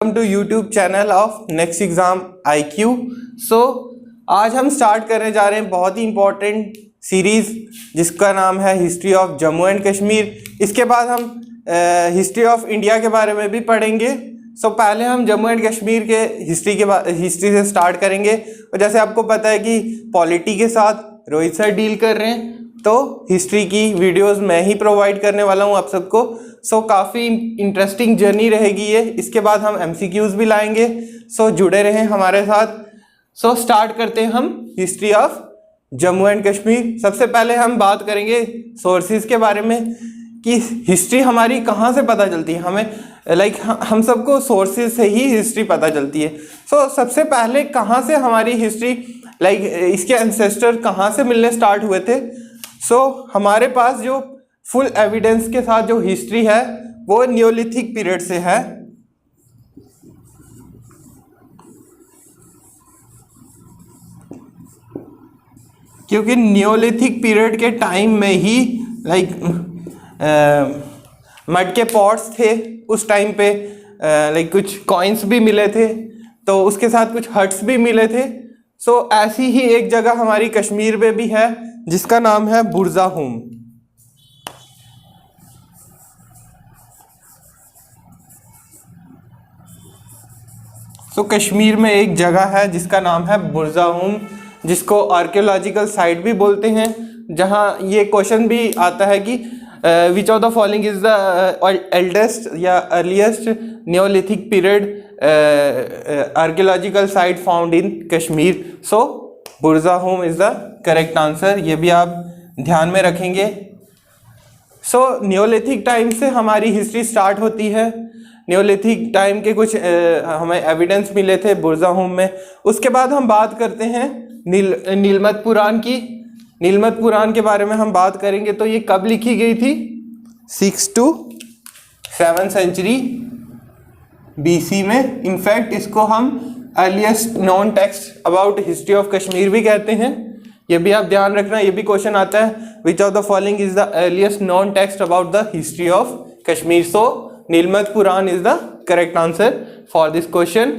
Welcome to YouTube channel of next exam IQ। आज हम start करने जा रहे हैं बहुत ही इंपॉर्टेंट सीरीज़ जिसका नाम है history of Jammu and Kashmir. इसके बाद हम हिस्ट्री ऑफ इंडिया के बारे में भी पढ़ेंगे। पहले हम जम्मू एंड कश्मीर के हिस्ट्री से स्टार्ट करेंगे। और जैसे आपको पता है कि पॉलिटी के साथ रोहित सर डील कर रहे हैं, तो हिस्ट्री की वीडियोस मैं ही प्रोवाइड करने वाला हूं आप सबको। काफ़ी इंटरेस्टिंग जर्नी रहेगी ये। इसके बाद हम MCQs भी लाएंगे। जुड़े रहें हमारे साथ। स्टार्ट करते हैं हम history of Jammu and Kashmir. सबसे पहले हम बात करेंगे सोर्सेज के बारे में कि हिस्ट्री हमारी कहाँ से पता चलती है। हमें हम सबको सोर्सेज से ही हिस्ट्री पता चलती है। सबसे पहले कहाँ से हमारी हिस्ट्री इसके एंसेस्टर कहाँ से मिलने स्टार्ट हुए थे। हमारे पास जो फुल एविडेंस के साथ जो हिस्ट्री है वो नियोलिथिक पीरियड से है। क्योंकि नियोलिथिक पीरियड के टाइम में ही मड के पॉट्स थे उस टाइम पे, कुछ कॉइन्स भी मिले थे, तो उसके साथ कुछ हट्स भी मिले थे। ऐसी ही एक जगह हमारी कश्मीर में भी है जिसका नाम है बुरज़ाहुम। कश्मीर में एक जगह है जिसका नाम है बुरज़ाहुम, जिसको आर्कियोलॉजिकल साइट भी बोलते हैं। जहां ये क्वेश्चन भी आता है कि which of the following is the eldest या earliest neolithic period archaeological site found in Kashmir. Burzahom is the correct answer. ये भी आप ध्यान में रखेंगे। नियोलिथिक टाइम से हमारी हिस्ट्री स्टार्ट होती है। नियोलिथिक टाइम के कुछ हमें एविडेंस मिले थे बुरज़ाहुम में। उसके बाद हम बात करते हैं नीलमत पुराण की। नीलमत पुराण के बारे में हम बात करेंगे। तो ये कब लिखी गई थी? 6 to 7 सेंचुरी BC में। इनफैक्ट इसको हम earliest known text about history of Kashmir भी कहते हैं। ये भी आप ध्यान रखना, ये भी क्वेश्चन आता है which of the following is the earliest known text about the history of Kashmir. Nilamat Purana is the correct answer for this question.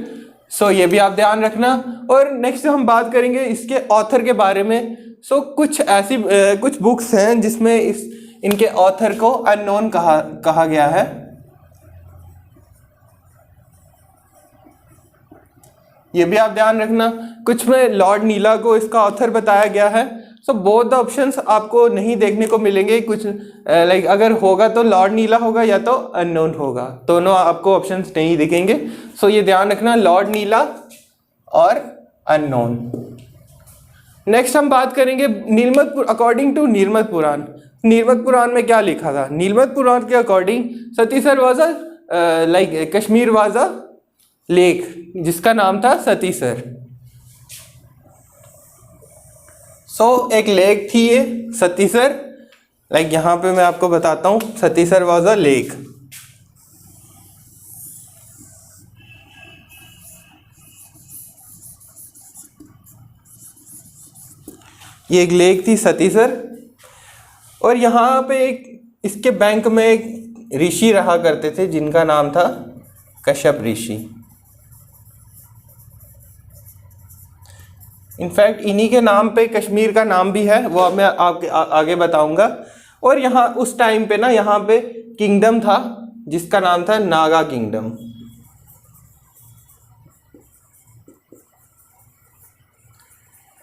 ये भी आप ध्यान रखना। और नेक्स्ट हम बात करेंगे इसके ऑथर के बारे में। कुछ ऐसी कुछ बुक्स हैं जिसमें इनके ऑथर को अननोन कहा गया है। ये भी आप ध्यान रखना। कुछ में लॉर्ड नीला को इसका ऑथर बताया गया है। बोथ द ऑप्शंस आपको नहीं देखने को मिलेंगे। कुछ अगर होगा तो लॉर्ड नीला होगा या तो अननोन होगा, दोनों आपको ऑप्शंस नहीं दिखेंगे। ये ध्यान रखना, लॉर्ड नीला और अननोन। नेक्स्ट हम बात करेंगे अकॉर्डिंग टू नीलमत पुराण। नीलमत पुराण में क्या लिखा था? नीलमत पुराण के according Satisar was Kashmir was a lake जिसका नाम था सतीसर। एक लेक थी ये सतीसर। यहाँ पे मैं आपको बताता हूँ, सतीसर वाज अ लेक। ये एक लेक थी सतीसर। और यहाँ पे इसके बैंक में एक ऋषि रहा करते थे जिनका नाम था कश्यप ऋषि। इनफैक्ट इन्हीं के नाम पे कश्मीर का नाम भी है, वो मैं आपके आगे बताऊंगा। और यहाँ उस टाइम पे यहाँ पे किंगडम था जिसका नाम था नागा किंगडम।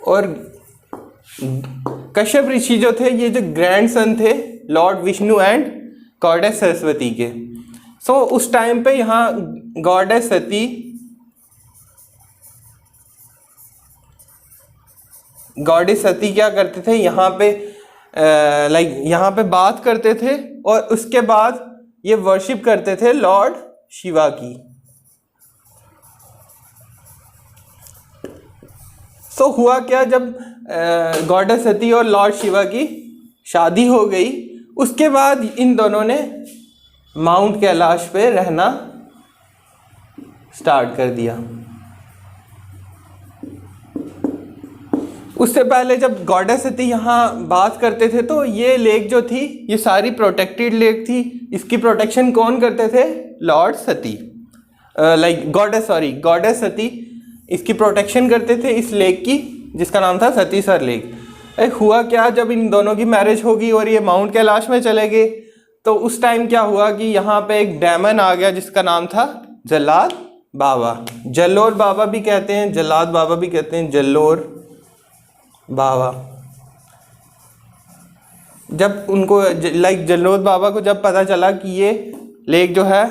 और कश्यप ऋषि जो थे, ये जो ग्रैंडसन थे Lord Vishnu and goddess Saraswati के। उस टाइम पे यहाँ गॉडेस सती क्या करते थे, यहाँ पे यहाँ पे बात करते थे और उसके बाद ये वर्शिप करते थे लॉर्ड शिवा की। हुआ क्या, जब गॉडेस सती और लॉर्ड शिवा की शादी हो गई, उसके बाद इन दोनों ने माउंट कैलाश पे रहना स्टार्ट कर दिया। उससे पहले जब गॉडेस सती यहाँ बात करते थे तो ये लेक जो थी ये सारी प्रोटेक्टेड लेक थी। इसकी प्रोटेक्शन कौन करते थे? लॉर्ड सती। गॉडेस सती इसकी प्रोटेक्शन करते थे इस लेक की, जिसका नाम था सतीसर लेक। हुआ क्या, जब इन दोनों की मैरिज होगी और ये माउंट कैलाश में चले गए, तो उस टाइम क्या हुआ कि यहाँ पे एक डेमन आ गया जिसका नाम था जल्लाद बाबा। जल्लोर बाबा भी कहते हैं, जल्लाद बाबा भी कहते हैं, जल्लोर बाबा। जब उनको जल्लोर बाबा को जब पता चला कि ये लेक जो है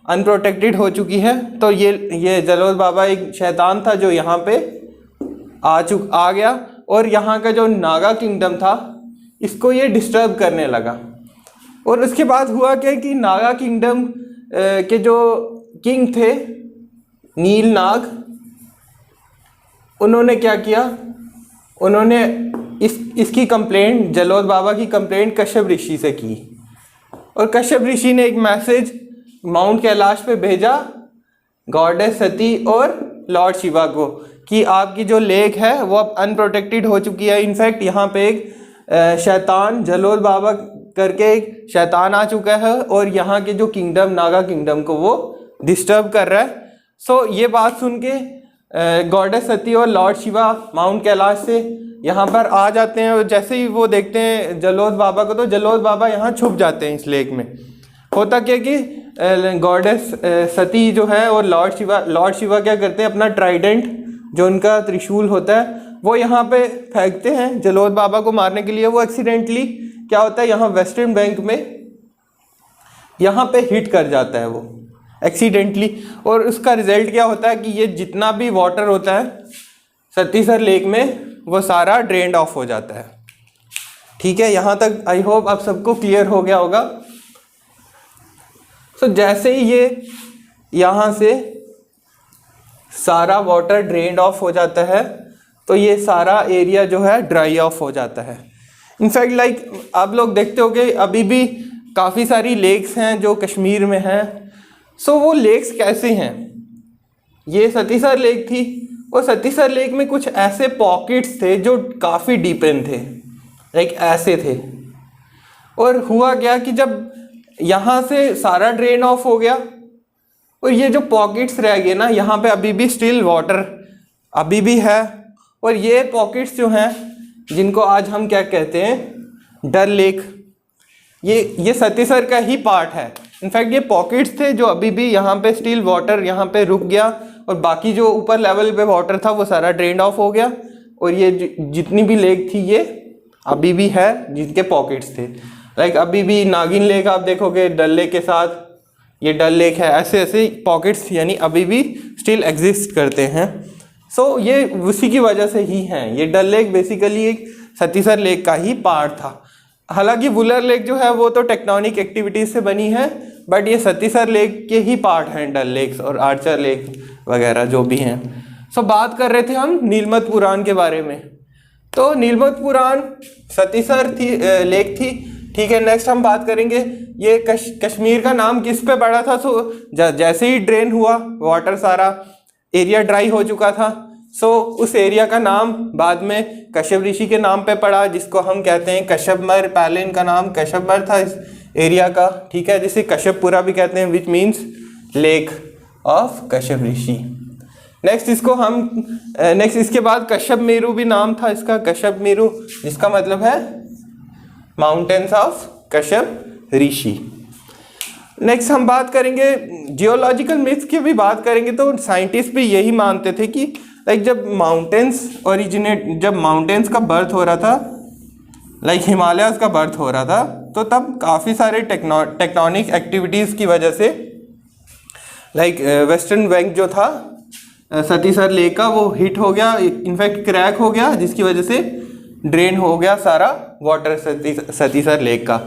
अनप्रोटेक्टेड हो चुकी है, तो ये जल्लोर बाबा एक शैतान था जो यहाँ पे आ गया और यहाँ का जो नागा किंगडम था इसको ये डिस्टर्ब करने लगा। और उसके बाद हुआ क्या कि नागा किंगडम के जो किंग थे नील नाग, उन्होंने क्या किया, उन्होंने इसकी कंप्लेंट, जल्लोर बाबा की कंप्लेंट कश्यप ऋषि से की। और कश्यप ऋषि ने एक मैसेज माउंट कैलाश पे भेजा गॉडेस सती और लॉर्ड शिवा को कि आपकी जो लेक है वो अब अनप्रोटेक्टेड हो चुकी है। इनफैक्ट यहाँ पे एक शैतान जल्लोर बाबा करके एक शैतान आ चुका है और यहाँ के जो किंगडम नागा किंगडम को वो डिस्टर्ब कर रहा है। सो ये बात सुन के गॉडेस सती और लॉर्ड शिवा माउंट कैलाश से यहाँ पर आ जाते हैं। और जैसे ही वो देखते हैं जल्लोर बाबा को, तो जल्लोर बाबा यहाँ छुप जाते हैं इस लेक में। होता क्या कि गॉडेस सती जो है और लॉर्ड शिवा क्या करते हैं, अपना ट्राइडेंट जो उनका त्रिशूल होता है वो यहाँ पे फेंकते हैं जल्लोर बाबा को मारने के लिए। वो एक्सीडेंटली क्या होता है, यहाँ वेस्टर्न बैंक में यहाँ पे हिट कर जाता है वो एक्सीडेंटली। और उसका रिजल्ट क्या होता है कि ये जितना भी वाटर होता है सतीसर लेक में वो सारा ड्रेन्ड ऑफ हो जाता है। ठीक है, यहाँ तक आई होप आप सबको क्लियर हो गया होगा। सो जैसे ही ये यहाँ से सारा वाटर ड्रेन्ड ऑफ हो जाता है तो ये सारा एरिया जो है ड्राई ऑफ हो जाता है। इनफैक्ट आप लोग देखते होगे अभी भी काफ़ी सारी लेक्स हैं जो कश्मीर में हैं। सो वो लेक्स कैसे हैं, ये सतीसर लेक थी और सतीसर लेक में कुछ ऐसे पॉकेट्स थे जो काफ़ी डीपन थे, ऐसे थे। और हुआ क्या कि जब यहाँ से सारा ड्रेन ऑफ हो गया और ये जो पॉकेट्स रह गए ना, यहाँ पे अभी भी स्टिल वाटर अभी भी है। और ये पॉकेट्स जो हैं जिनको आज हम क्या कहते हैं, डल लेक, ये सतीसर का ही पार्ट है। इनफैक्ट ये पॉकेट्स थे जो अभी भी यहाँ पे स्टिल वाटर यहाँ पे रुक गया और बाकी जो ऊपर लेवल पे वाटर था वो सारा ड्रेन ऑफ हो गया। और ये जितनी भी लेक थी ये अभी भी है जिनके पॉकेट्स थे। अभी भी नागिन लेक आप देखोगे डल लेक के साथ, ये डल लेक है, ऐसे ऐसे पॉकेट्स यानी अभी भी स्टिल एग्जिस्ट करते हैं। सो ये उसी की वजह से ही हैं। ये डल लेक बेसिकली एक सतीसर लेक का ही पार्ट था। हालांकि वुलर लेक जो है वो तो टेक्टोनिक एक्टिविटीज़ से बनी है, बट ये सतीसर लेक के ही पार्ट हैं डल लेक्स और आर्चर लेक वगैरह जो भी हैं। सो बात कर रहे थे हम नीलमत पुराण के बारे में। तो नीलमत पुराण सतीसर लेक थी। ठीक है, नेक्स्ट हम बात करेंगे ये कश्मीर का नाम किस पे पड़ा था। सो जैसे ही ड्रेन हुआ वाटर सारा एरिया ड्राई हो चुका था, सो उस एरिया का नाम बाद में कश्यप ऋषि के नाम पे पड़ा, जिसको हम कहते हैं कश्यपमर। पहले इनका नाम कश्यपमर था इस एरिया का। ठीक है, जिसे कश्यपपुरा भी कहते हैं, which means lake of Kashyap Rishi. Next इसके बाद कश्यप मेरू भी नाम था इसका, कश्यप मेरू, जिसका मतलब है mountains of Kashyap Rishi. Next हम बात करेंगे जियोलॉजिकल मिथ्स की भी बात करेंगे। तो साइंटिस्ट भी यही मानते थे कि जब माउंटेन्स का बर्थ हो रहा था, हिमालयाज़ का बर्थ हो रहा था, तो तब काफ़ी सारे टेक्टोनिक एक्टिविटीज़ की वजह से वेस्टर्न बैंक जो था सतीसर लेक का वो हिट हो गया, इनफैक्ट क्रैक हो गया, जिसकी वजह से ड्रेन हो गया सारा वाटर सतीसर लेक का।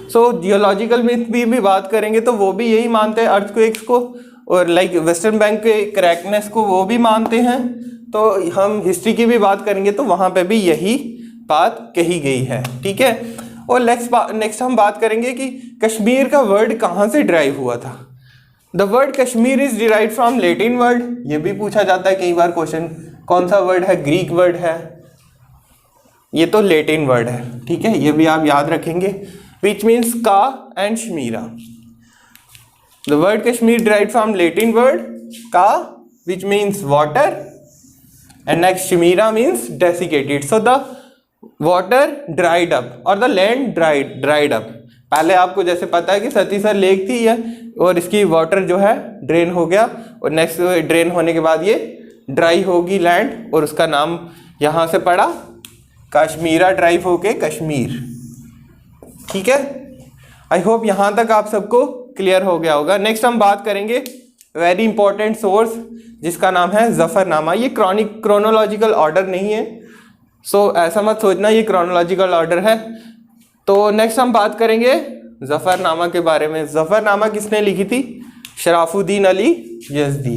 सो जियोलॉजिकल मिथ भी बात करेंगे तो वो भी यही मानते हैं अर्थक्वेक्स को, और वेस्टर्न बैंक के क्रैकनेस को वो भी मानते हैं। तो हम हिस्ट्री की भी बात करेंगे तो वहाँ पे भी यही बात कही गई है। ठीक है, और नेक्स्ट हम बात करेंगे कि कश्मीर का वर्ड कहाँ से डिराइव हुआ था। The word Kashmir is derive from Latin word. ये भी पूछा जाता है कई बार क्वेश्चन, कौन सा वर्ड है, ग्रीक वर्ड है, ये तो लैटिन वर्ड है। ठीक है, ये भी आप याद रखेंगे, which means ka and shmira. The word Kashmir derived from Latin word का which means water and next Shimira means desiccated. So the water dried up or the land dried up. पहले आपको जैसे पता है कि सतीसर लेक थी यह और इसकी वाटर जो है ड्रेन हो गया और नेक्स्ट ड्रेन होने के बाद ये ड्राई होगी लैंड और उसका नाम यहाँ से पड़ा कश्मीरा ड्राइव होके कश्मीर। ठीक है, आई होप यहाँ तक आप सबको क्लियर हो गया होगा। नेक्स्ट हम बात करेंगे वेरी इंपॉर्टेंट सोर्स जिसका नाम है जफरनामा। ये क्रोनोलॉजिकल ऑर्डर नहीं है, सो ऐसा मत सोचना ये क्रोनोलॉजिकल ऑर्डर है। तो नेक्स्ट हम बात करेंगे जफरनामा के बारे में। जफरनामा किसने लिखी थी? Sharafuddin Ali Yazdi.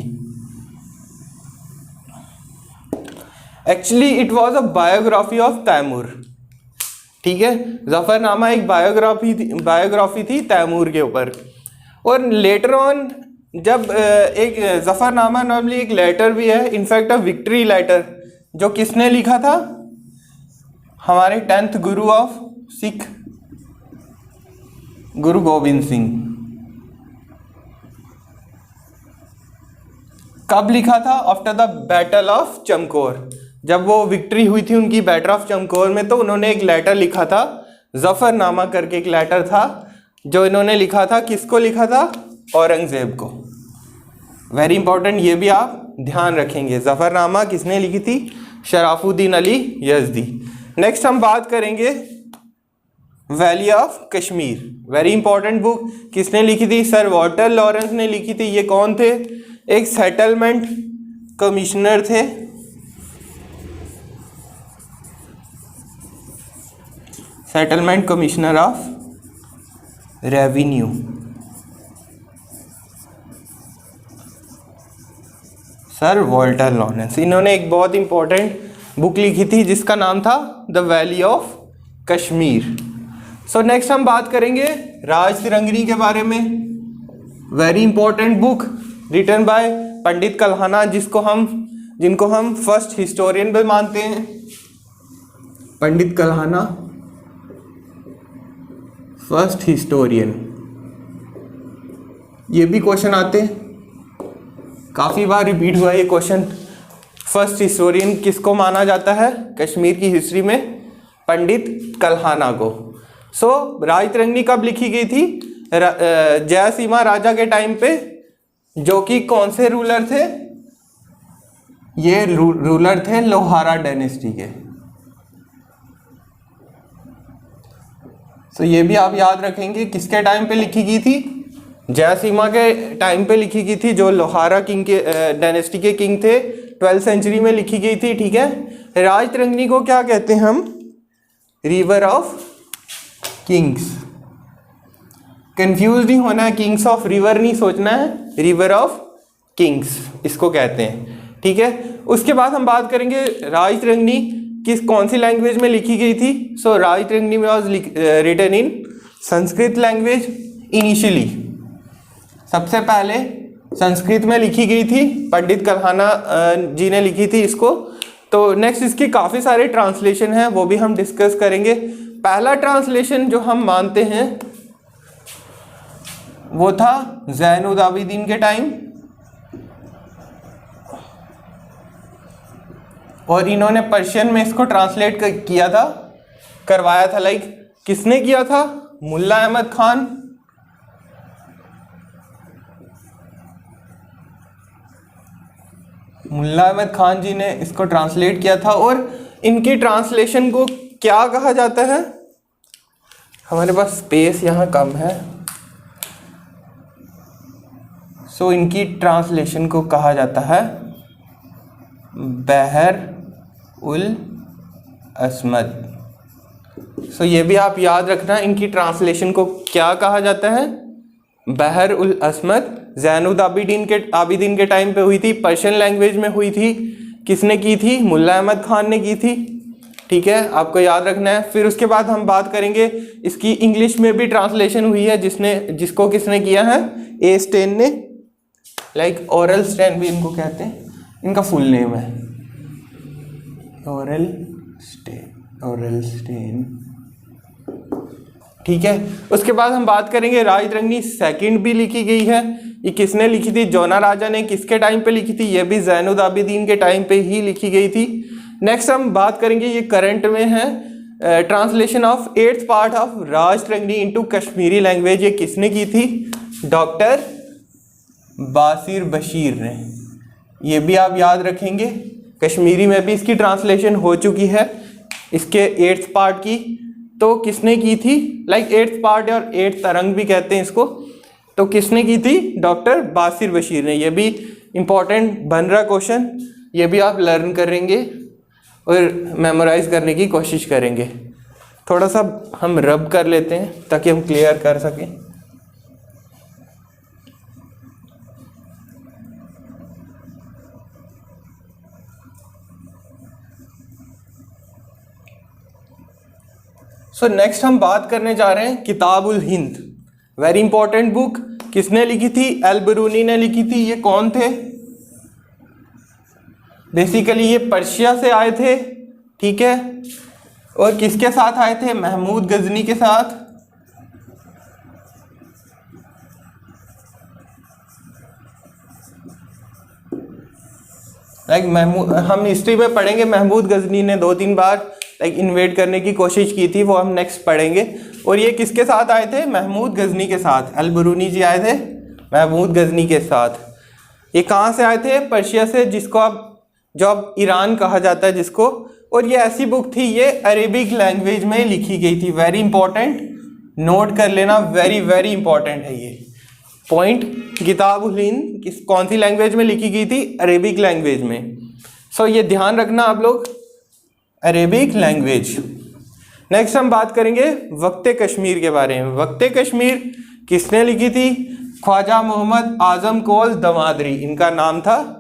Actually it was a biography of Timur. ठीक है, जफरनामा एक बायोग्राफी थी तैमूर के ऊपर। और लेटर ऑन जब एक जफरनामा नॉर्मली एक लेटर भी है, इनफैक्ट अ विक्ट्री लेटर, जो किसने लिखा था? हमारे 10th गुरु ऑफ सिख गुरु गोविंद सिंह। कब लिखा था? After the battle of Chamkaur. जब वो विक्ट्री हुई थी उनकी बैटल ऑफ चमकौर में, तो उन्होंने एक लेटर लिखा था, जफरनामा करके एक लेटर था जो इन्होंने लिखा था। किसको लिखा था? औरंगजेब को। वेरी इंपॉर्टेंट, ये भी आप ध्यान रखेंगे। जफरनामा किसने लिखी थी? शराफुद्दीन अली यज़दी। नेक्स्ट हम बात करेंगे valley of Kashmir. Very important book किसने लिखी थी? सर वाल्टर लॉरेंस ने लिखी थी। ये कौन थे? एक सेटलमेंट कमिश्नर थे। Settlement commissioner of revenue. Sir Walter Lawrence. इन्होंने एक बहुत इंपॉर्टेंट बुक लिखी थी जिसका नाम था the valley of Kashmir. So next हम बात करेंगे राज तिरंगनी के बारे में। Very important book written by Pandit Kalhana, जिनको हम फर्स्ट हिस्टोरियन भी मानते हैं। Pandit Kalhana first historian. ये भी क्वेश्चन आते हैं, काफ़ी बार रिपीट हुआ ये क्वेश्चन। फर्स्ट हिस्टोरियन किसको माना जाता है कश्मीर की हिस्ट्री में? पंडित कल्हाना को। सो राज तिरंगनी कब लिखी गई थी? जयसीमा राजा के टाइम पे, जो कि कौन से रूलर थे? ये रूलर थे लोहारा डायनेस्टी के। सो ये भी आप याद रखेंगे किसके टाइम पे लिखी गई थी? जयसीमा के टाइम पे लिखी गई थी, जो लोहारा किंग के डायनेस्टी के किंग थे। 12th सेंचुरी में लिखी गई थी। ठीक है, राज तिरंगनी को क्या कहते हैं हम? River of Kings. कंफ्यूज नहीं होना है, किंग्स ऑफ रिवर नहीं सोचना है, रिवर ऑफ किंग्स इसको कहते हैं। ठीक है, उसके बाद हम बात करेंगे राज तिरंगनी कौन सी लैंग्वेज में लिखी गई थी। So Rajatarangini was written in Sanskrit language initially. सबसे पहले संस्कृत में लिखी गई थी, पंडित कल्हाना जी ने लिखी थी इसको। तो नेक्स्ट इसकी काफ़ी सारे ट्रांसलेशन हैं, वो भी हम डिस्कस करेंगे। पहला ट्रांसलेशन जो हम मानते हैं वो था ज़ैनुल आबिदीन के टाइम, और इन्होंने पर्शियन में इसको ट्रांसलेट किया था, करवाया था। लाइक किसने किया था? मुल्ला अहमद खान। मुल्ला अहमद खान जी ने इसको ट्रांसलेट किया था। और इनकी ट्रांसलेशन को क्या कहा जाता है? हमारे पास स्पेस यहाँ कम है, सो इनकी ट्रांसलेशन को कहा जाता है बहर उल असमद। सो ये भी आप याद रखना, इनकी ट्रांसलेशन को क्या कहा जाता है? बहर उल असमद। ज़ैनुल आबिदीन के टाइम पे हुई थी, पर्शियन लैंग्वेज में हुई थी। किसने की थी? मुल्ला अहमद खान ने की थी। ठीक है, आपको याद रखना है। फिर उसके बाद हम बात करेंगे इसकी इंग्लिश में भी ट्रांसलेशन हुई है, जिसको किसने किया है? ए स्टेन ने। लाइक ओरल स्टेन भी इनको कहते हैं, इनका फुल नेम है ओरल स्टेन। ठीक है, उसके बाद हम बात करेंगे राज तिरंगनी सेकंड भी लिखी गई है, ये किसने लिखी थी? जोना राजा ने। किसके टाइम पे लिखी थी? ये भी ज़ैनुल आबिदीन के टाइम पे ही लिखी गई थी। नेक्स्ट हम बात करेंगे, ये करंट में है, translation of 8th part of Raj Tarangini into Kashmiri language, ये किसने की थी? डॉक्टर बासिर बशीर ने। ये भी आप याद रखेंगे। कश्मीरी में भी इसकी ट्रांसलेशन हो चुकी है, इसके 8th पार्ट की। तो किसने की थी? लाइक 8th पार्ट और 8th तरंग भी कहते हैं इसको। तो किसने की थी? डॉक्टर बासिर बशीर ने। ये भी इम्पॉर्टेंट बन रहा क्वेश्चन, ये भी आप लर्न करेंगे और मेमोराइज करने की कोशिश करेंगे। थोड़ा सा हम रब कर लेते हैं ताकि हम क्लियर कर सकें। सो नेक्स्ट हम बात करने जा रहे हैं किताबुल हिंद, वेरी इंपॉर्टेंट बुक। किसने लिखी थी? अल-बिरूनी ने लिखी थी। ये कौन थे? बेसिकली ये पर्शिया से आए थे, ठीक है। और किसके साथ आए थे? महमूद गजनी के साथ। लाइक महमूद, हम हिस्ट्री में पढ़ेंगे महमूद गजनी ने 2-3 बार इन्वेड करने की कोशिश की थी, वो हम नेक्स्ट पढ़ेंगे। और ये किसके साथ आए थे? महमूद गजनी के साथ। अल-बिरूनी जी आए थे महमूद गजनी के साथ। ये कहाँ से आए थे? पर्शिया से, जिसको अब ईरान कहा जाता है जिसको। और ये ऐसी बुक थी, ये अरेबिक लैंग्वेज में लिखी गई थी। वेरी इंपॉर्टेंट, नोट कर लेना, वेरी वेरी इंपॉर्टेंट है ये पॉइंट। किताबुल हिंद कौन सी लैंग्वेज में लिखी गई थी? अरेबिक लैंग्वेज में। सो ये ध्यान रखना आप लोग, अरेबिक लैंग्वेज। नेक्स्ट हम बात करेंगे वक्ते कश्मीर के बारे में। वक्ते कश्मीर किसने लिखी थी? ख्वाजा मोहम्मद आजम कोल दमादरी, इनका नाम था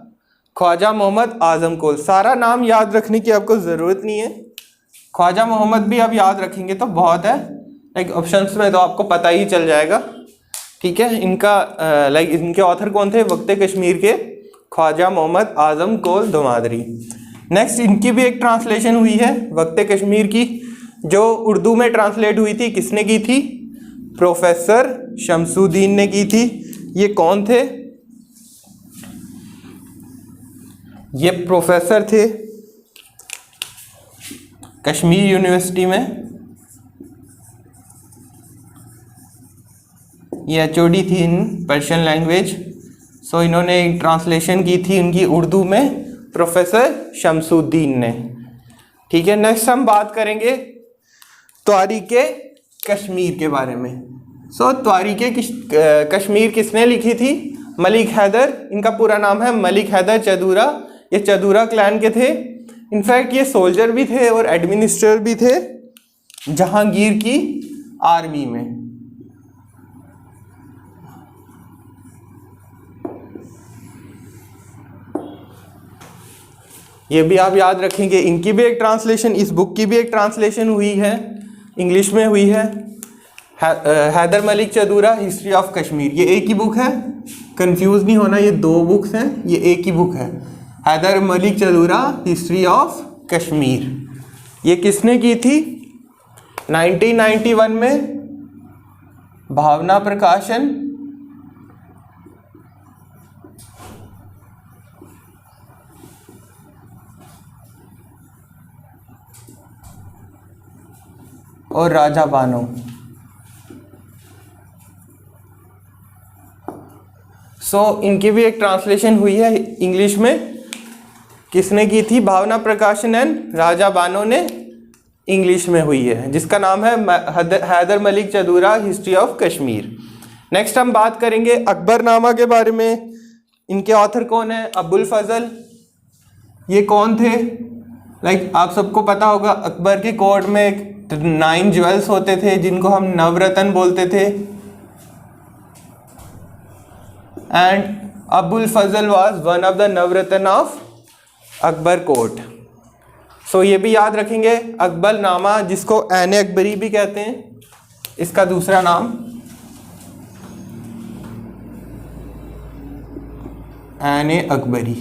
ख्वाजा मोहम्मद आजम कोल। सारा नाम याद रखने की आपको ज़रूरत नहीं है, ख्वाजा मोहम्मद भी आप याद रखेंगे तो बहुत है। लाइक ऑप्शंस में तो आपको पता ही चल जाएगा, ठीक है। इनका इनके ऑथर कौन थे? वक्ते कश्मीर के ख्वाजा मोहम्मद आजम कोल दमादरी। नेक्स्ट इनकी भी एक ट्रांसलेशन हुई है वक्ते कश्मीर की, जो उर्दू में ट्रांसलेट हुई थी। किसने की थी? प्रोफेसर शमसुद्दीन ने की थी। ये कौन थे? ये प्रोफेसर थे कश्मीर यूनिवर्सिटी में। ये HOD थी इन पर्शियन लैंग्वेज। सो इन्होंने एक ट्रांसलेशन की थी इनकी उर्दू में, प्रोफेसर शमसुद्दीन ने, ठीक है। नेक्स्ट हम बात करेंगे तारीख़े कश्मीर के बारे में। सो तारीख़े कश्मीर किसने लिखी थी? मलिक हैदर। इनका पूरा नाम है मलिक हैदर चदूरा। ये चदूरा क्लैन के थे। इनफैक्ट ये सोल्जर भी थे और एडमिनिस्ट्रेटर भी थे जहांगीर की आर्मी में। ये भी आप याद रखेंगे। इनकी भी एक ट्रांसलेशन, इस बुक की भी एक ट्रांसलेशन हुई है, इंग्लिश में हुई है। हैदर मलिक चदूरा हिस्ट्री ऑफ कश्मीर, ये एक ही बुक है, कंफ्यूज नहीं होना, ये 2 बुक्स हैं, ये एक ही बुक है। Haidar Malik Chadura history of Kashmir. ये किसने की थी? 1991 में भावना प्रकाशन और राजा बानो। इनकी भी एक ट्रांसलेशन हुई है इंग्लिश में। किसने की थी? भावना प्रकाशन एंड राजा बानो ने इंग्लिश में हुई है, जिसका नाम है Haidar Malik Chadura history of Kashmir. Next हम बात करेंगे अकबरनामा के बारे में। इनके ऑथर कौन है? अबुल फजल। ये कौन थे? आप सबको पता होगा, अकबर के कोर्ट में 9 ज्वेल्स होते थे जिनको हम नवरत्न बोलते थे। And Abul Fazal was one of the Navratna of Akbar court. ये भी याद रखेंगे, अकबरनामा, जिसको ऐन अकबरी भी कहते हैं, इसका दूसरा नाम ऐन अकबरी।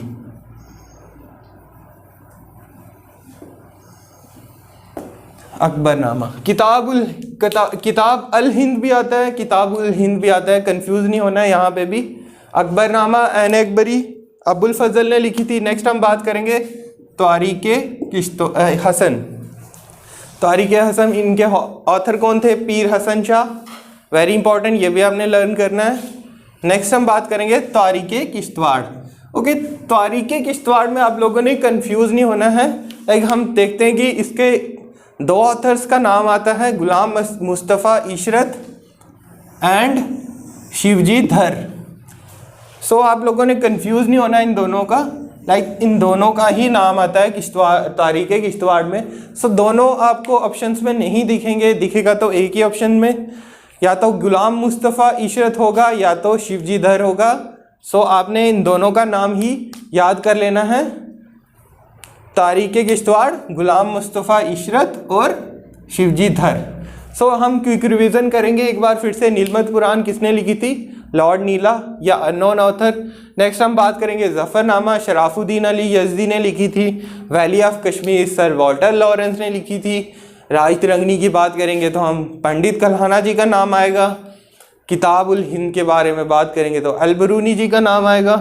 अकबरनामा। किताब अल हिंद भी आता है, किताबुल हिंद भी आता है, कंफ्यूज नहीं होना है यहाँ पे भी। अकबरनामा ऐन अकबरी अबुल फजल ने लिखी थी। नेक्स्ट हम बात करेंगे तारीख हसन। तारीख हसन, इनके ऑथर कौन थे? पीर हसन शाह। वेरी इंपॉर्टेंट, ये भी आपने लर्न करना है। नेक्स्ट हम बात करेंगे तारीख किश्तवाड़। ओके, तारीख किश्तवाड़ में आप लोगों ने कंफ्यूज नहीं होना है। लाइक हम देखते हैं कि इसके दो ऑथर्स का नाम आता है, गुलाम मुस्तफ़ा इशरत एंड शिवजी धर। सो आप लोगों ने कंफ्यूज नहीं होना इन दोनों का। लाइक इन दोनों का ही नाम आता है किश्तवाड़, तारीख किश्तवाड़ में। सो दोनों आपको ऑप्शंस में नहीं दिखेंगे, दिखेगा तो एक ही ऑप्शन में, या तो गुलाम मुस्तफ़ा इशरत होगा या तो शिवजी धर होगा। सो आपने इन दोनों का नाम ही याद कर लेना है, तारीख किश्तवाड़, गुलाम मुस्तफ़ा इशरत और शिवजी धर। सो हम क्विक रिवीजन करेंगे एक बार फिर से। नीलमत कुरान किसने लिखी थी? लॉर्ड नीला या अननोन ऑथर। नेक्स्ट हम बात करेंगे ज़फ़रनामा, शराफुद्दीन अली यज़दी ने लिखी थी। Valley of Kashmir sir Walter Lawrence ने लिखी थी। राज तिरंगनी की बात करेंगे तो हम पंडित कल्हाना जी का नाम आएगा। किताबुल हिंद के बारे में बात करेंगे तो अलबरूनी जी का नाम आएगा।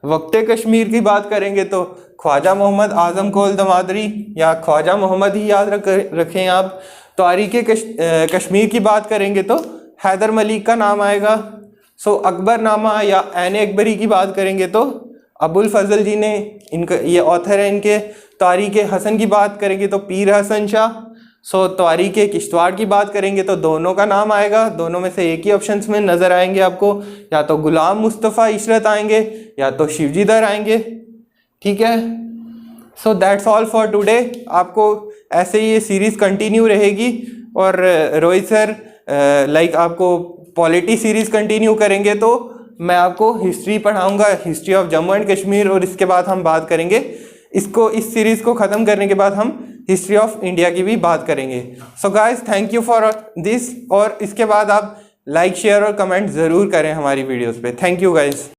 वक्त कश्मीर की बात करेंगे तो ख्वाजा मोहम्मद आज़म कोल दमादरी या ख्वाजा मोहम्मद ही याद रखें आप। तारीख कश्मीर की बात करेंगे तो हैदर मलिक का नाम आएगा। सो अकबरनामा या ऐन अकबरी की बात करेंगे तो अबुल फजल जी ने, इनका ये ऑथर है इनके। तारीख हसन की बात करेंगे तो पीर हसन शाह। सो तारीख किश्तवाड़ की बात करेंगे तो दोनों का नाम आएगा, दोनों में से एक ही ऑप्शंस में नज़र आएंगे आपको, या तो गुलाम मुस्तफ़ा इशरत आएंगे या तो शिवजी धर आएंगे। ठीक है, so that's all for today. आपको ऐसे ही ये सीरीज़ कंटिन्यू रहेगी और रोहित सर लाइक आपको पॉलिटी सीरीज़ कंटिन्यू करेंगे तो मैं आपको हिस्ट्री पढ़ाऊंगा, history of Jammu and Kashmir, और इसके बाद हम बात करेंगे इसको, इस सीरीज़ को ख़त्म करने के बाद हम हिस्ट्री ऑफ इंडिया की भी बात करेंगे। So guys, thank you for this. और इसके बाद आप लाइक शेयर और कमेंट ज़रूर करें हमारी वीडियोस पे। Thank you guys.